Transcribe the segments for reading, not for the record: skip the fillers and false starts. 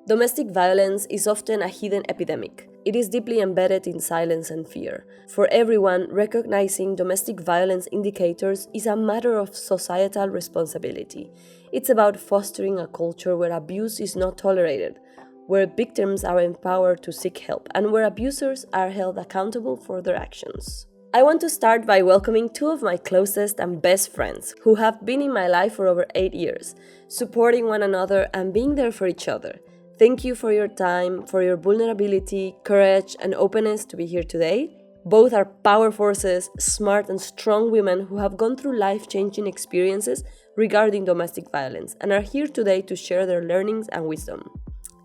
Domestic violence is often a hidden epidemic. It is deeply embedded in silence and fear. For everyone, recognizing domestic violence indicators is a matter of societal responsibility. It's about fostering a culture where abuse is not tolerated, where victims are empowered to seek help, and where abusers are held accountable for their actions. I want to start by welcoming two of my closest and best friends who have been in my life for over 8 years, supporting one another and being there for each other. Thank you for your time, for your vulnerability, courage, and openness to be here today. Both are power forces, smart and strong women who have gone through life-changing experiences regarding domestic violence and are here today to share their learnings and wisdom.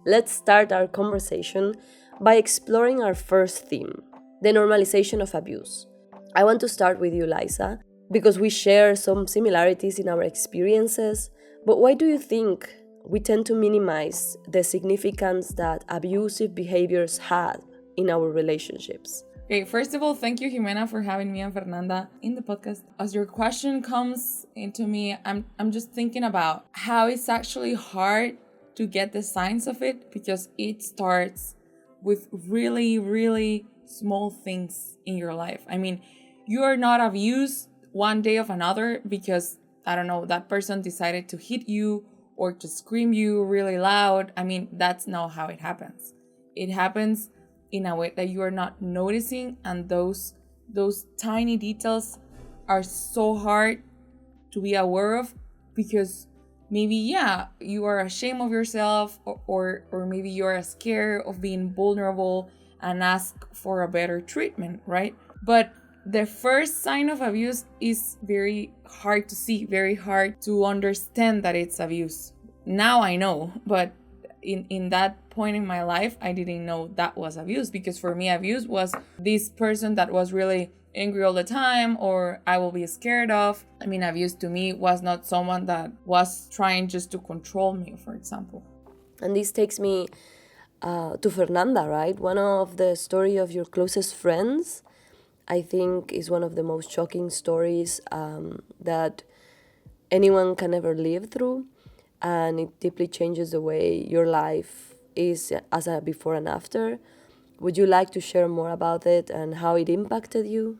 Let's start our conversation by exploring our first theme, the normalization of abuse. I want to start with you, Liza, because we share some similarities in our experiences, but why do you think we tend to minimize the significance that abusive behaviors have in our relationships? Okay, first of all, thank you, Jimena, for having me and Fernanda in the podcast. As your question comes into me, I'm just thinking about how it's actually hard to get the signs of it, because it starts with really, really small things in your life. I mean, you are not abused one day of another because, I don't know, that person decided to hit you or to scream you really loud. I mean, that's not how it happens. It happens in a way that you are not noticing, and those tiny details are so hard to be aware of, because maybe, you are ashamed of yourself, or maybe you are scared of being vulnerable and ask for a better treatment, right? But the first sign of abuse is very hard to see, very hard to understand that it's abuse. Now I know, but in that point in my life, I didn't know that was abuse, because for me, abuse was this person that was really angry all the time, or I will be scared of. I mean, abuse to me was not someone that was trying just to control me, for example. And this takes me to Fernanda, right? One of the story of your closest friends, I think, is one of the most shocking stories that anyone can ever live through. And it deeply changes the way your life is as a before and after. Would you like to share more about it and how it impacted you?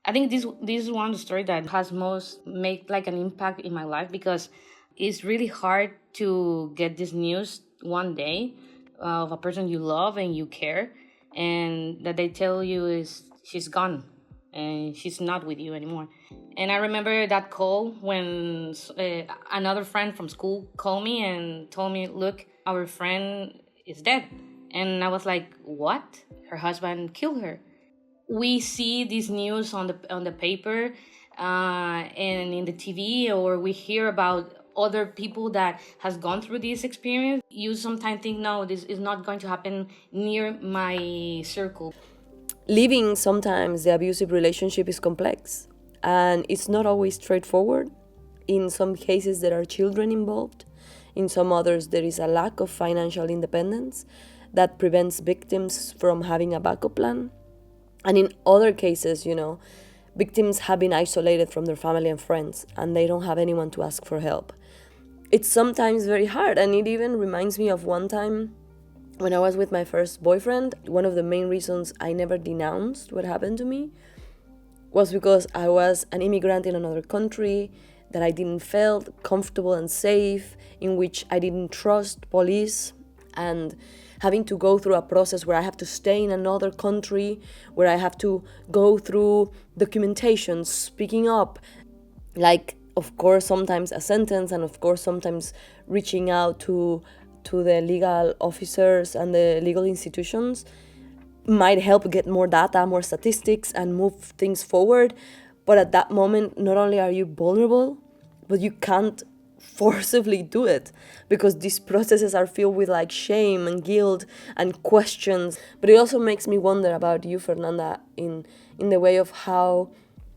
I think this is one of the story that has most made like an impact in my life, because it's really hard to get this news one day of a person you love and you care, and that they tell you is she's gone and she's not with you anymore. And I remember that call when another friend from school called me and told me, look, our friend is dead. And I was like, what? Her husband killed her. We see this news on the paper and in the TV, or we hear about other people that has gone through this experience. You sometimes think, no, this is not going to happen near my circle. Living sometimes the abusive relationship is complex and it's not always straightforward. In some cases there are children involved. In some others there is a lack of financial independence that prevents victims from having a backup plan. And in other cases, victims have been isolated from their family and friends and they don't have anyone to ask for help. It's sometimes very hard, and it even reminds me of one time when I was with my first boyfriend. One of the main reasons I never denounced what happened to me was because I was an immigrant in another country, that I didn't feel comfortable and safe, in which I didn't trust police, and having to go through a process where I have to stay in another country, where I have to go through documentation, speaking up, like, of course, sometimes a sentence, and of course, sometimes reaching out to the legal officers and the legal institutions might help get more data, more statistics, and move things forward. But at that moment, not only are you vulnerable, but you can't forcibly do it, because these processes are filled with like shame and guilt and questions. But it also makes me wonder about you, Fernanda, in the way of how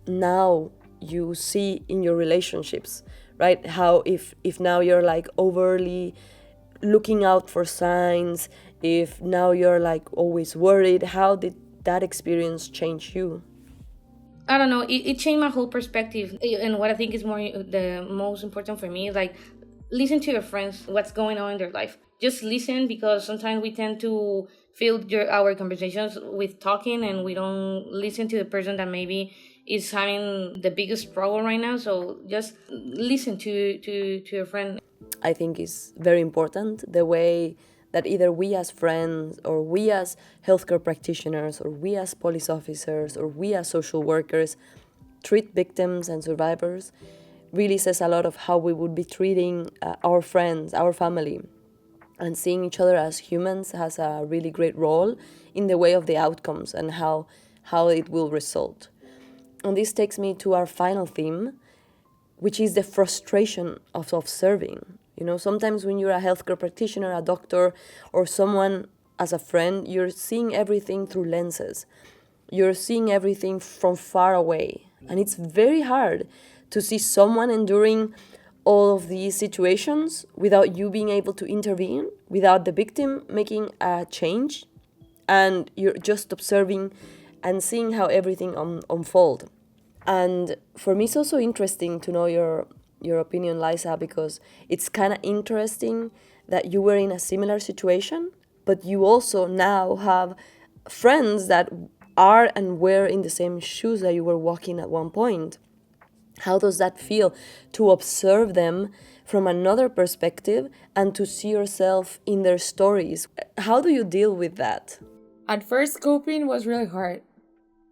now you see in your relationships, right? How if now you're like overly looking out for signs, if now you're like always worried, how did that experience change you? I don't know. It changed my whole perspective. And what I think is the most important for me is like listen to your friends, what's going on in their life. just listen, because sometimes we tend to fill our conversations with talking, and we don't listen to the person that maybe is having the biggest struggle right now. So just listen to your friend. I think is very important the way that either we as friends or we as healthcare practitioners or we as police officers or we as social workers treat victims and survivors really says a lot of how we would be treating our friends, our family. And seeing each other as humans has a really great role in the way of the outcomes and how it will result. And this takes me to our final theme, which is the frustration of observing. Sometimes when you're a healthcare practitioner, a doctor, or someone as a friend, you're seeing everything through lenses. You're seeing everything from far away. And it's very hard to see someone enduring all of these situations without you being able to intervene, without the victim making a change, and you're just observing and seeing how everything unfold. And for me, it's also interesting to know your opinion, Liza, because it's kind of interesting that you were in a similar situation, but you also now have friends that are and were in the same shoes that you were walking at one point. How does that feel to observe them from another perspective and to see yourself in their stories? How do you deal with that? At first, coping was really hard.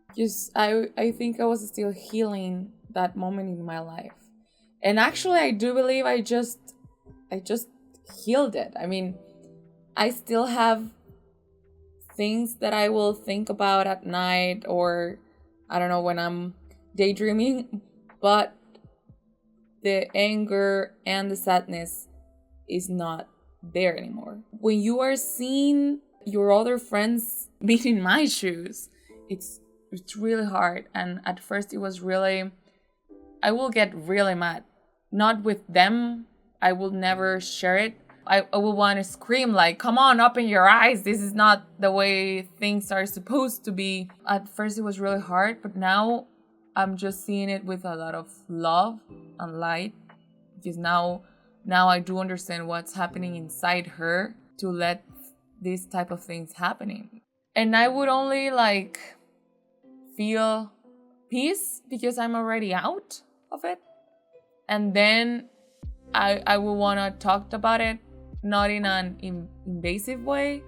Because I think I was still healing that moment in my life. And actually, I do believe I just healed it. I mean, I still have things that I will think about at night, or I don't know, when I'm daydreaming, but the anger and the sadness is not there anymore. When you are seeing your other friends being in my shoes, it's really hard. And at first it was really, I will get really mad. Not with them, I will never share it. I will want to scream like, come on, open your eyes. This is not the way things are supposed to be. At first it was really hard, but now I'm just seeing it with a lot of love and light. Because now I do understand what's happening inside her to let these type of things happening. And I would only feel peace because I'm already out of it. And then I will want to talk about it, not in an invasive way,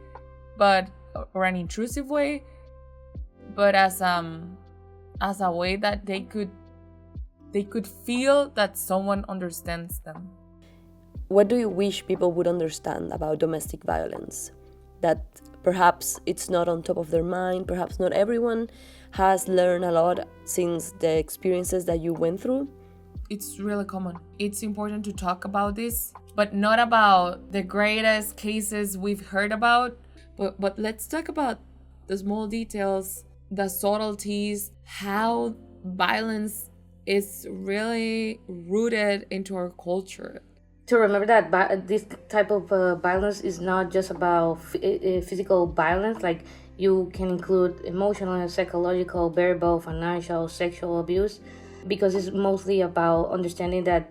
or an intrusive way, but as a way that they could feel that someone understands them. What do you wish people would understand about domestic violence? That perhaps it's not on top of their mind, perhaps not everyone has learned a lot since the experiences that you went through? It's really common. It's important to talk about this, but not about the greatest cases we've heard about, but let's talk about the small details, the subtleties, how violence is really rooted into our culture. To remember that this type of violence is not just about physical violence. Like, you can include emotional and psychological, verbal, financial, sexual abuse, because it's mostly about understanding that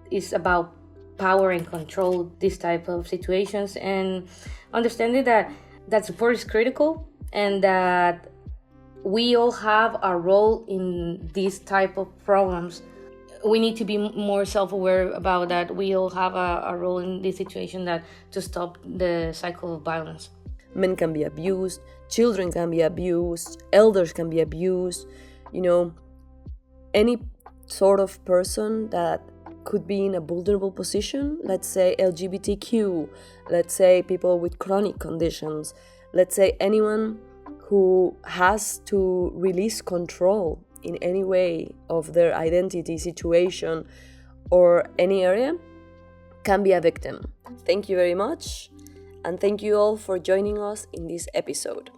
it's about power and control, this type of situations, and understanding that support is critical, and that we all have a role in these type of problems. We need to be more self-aware about that. We all have a role in this situation to stop the cycle of violence. Men can be abused, children can be abused, elders can be abused, any sort of person that could be in a vulnerable position, let's say LGBTQ, let's say people with chronic conditions, let's say anyone who has to release control in any way of their identity, situation, or any area, can be a victim. Thank you very much, and thank you all for joining us in this episode.